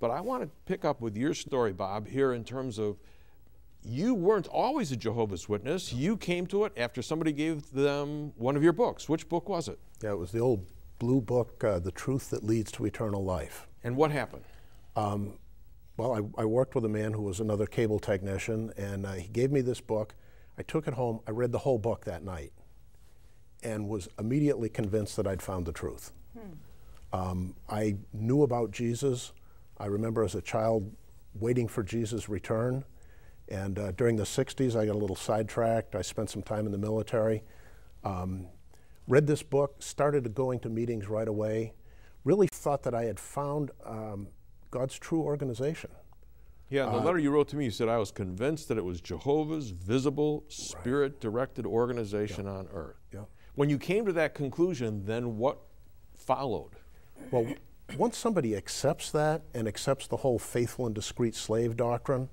But I want to pick up with your story, Bob, here in terms of you weren't always a Jehovah's Witness. You came to it after somebody gave them one of your books. Which book was it? Yeah, it was the old blue book, The Truth That Leads to Eternal Life. And what happened? Well, I worked with a man who was another cable technician, and he gave me this book. I took it home. I read the whole book that night and was immediately convinced that I'd found the truth. I knew about Jesus. I remember as a child waiting for Jesus' return. And during the 60s, I got a little sidetracked. I spent some time in the military. Read this book, started going to meetings right away. Really thought that I had found God's true organization. Yeah, in the letter you wrote to me, you said, I was convinced that it was Jehovah's visible, spirit-directed organization on earth. Yeah. When you came to that conclusion, then what followed? Well, once somebody accepts that and accepts the whole faithful and discreet slave doctrine,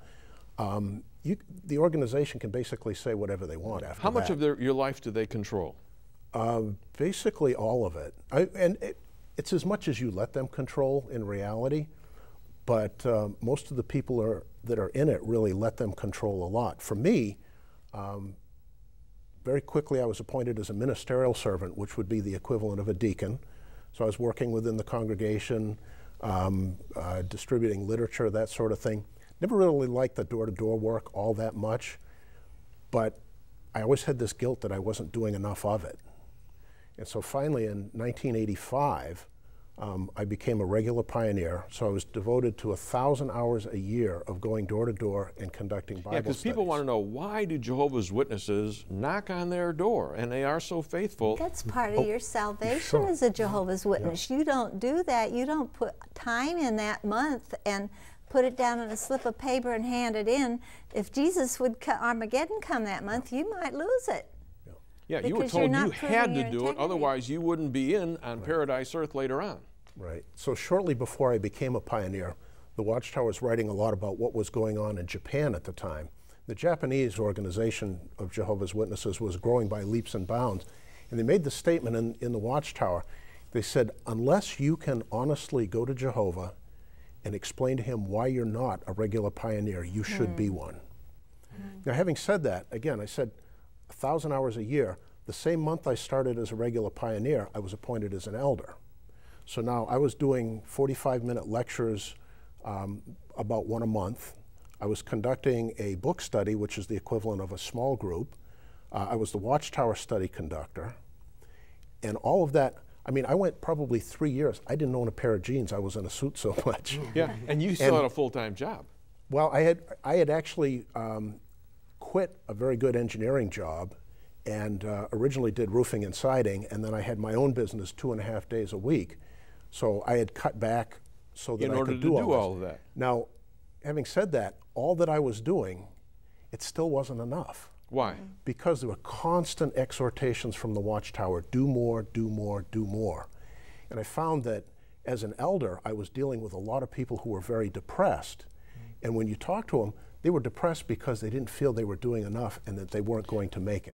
the organization can basically say whatever they want after that. How much of your life do they control? Basically all of it. It's as much as you let them control in reality, but most of the people that are in it really let them control a lot. For me, very quickly I was appointed as a ministerial servant, which would be the equivalent of a deacon. So I was working within the congregation, distributing literature, that sort of thing. Never really liked the door-to-door work all that much, but I always had this guilt that I wasn't doing enough of it. And so finally in 1985, I became a regular pioneer. So I was devoted to 1,000 hours a year of going door to door and conducting Bible studies. Yeah, because people want to know, why do Jehovah's Witnesses knock on their door and they are so faithful? That's part of your salvation as a Jehovah's Witness. Yeah. You don't do that. You don't put time in that month and put it down on a slip of paper and hand it in. If Jesus would Armageddon come that month, you might lose it. Yeah, you were told you had to do it, otherwise you wouldn't be in on Paradise Earth later on. Right. So shortly before I became a pioneer, the Watchtower was writing a lot about what was going on in Japan at the time. The Japanese organization of Jehovah's Witnesses was growing by leaps and bounds, and they made the statement in the Watchtower. They said, unless you can honestly go to Jehovah and explain to him why you're not a regular pioneer, you should be one. Now, having said that, again, I said, 1,000 hours a year. The same month I started as a regular pioneer, I was appointed as an elder. So now I was doing 45-minute lectures, about one a month. I was conducting a book study, which is the equivalent of a small group. I was the Watchtower study conductor. And all of that, I mean, I went probably 3 years. I didn't own a pair of jeans. I was in a suit so much. Yeah, and you still had a full-time job. Well, I had actually quit a very good engineering job and originally did roofing and siding, and then I had my own business 2.5 days a week. So I had cut back so that I could do all of that. Now, having said that, all that I was doing, it still wasn't enough. Why? Because there were constant exhortations from the Watchtower, do more, do more, do more. And I found that as an elder, I was dealing with a lot of people who were very depressed. And when you talk to them, they were depressed because they didn't feel they were doing enough and that they weren't going to make it.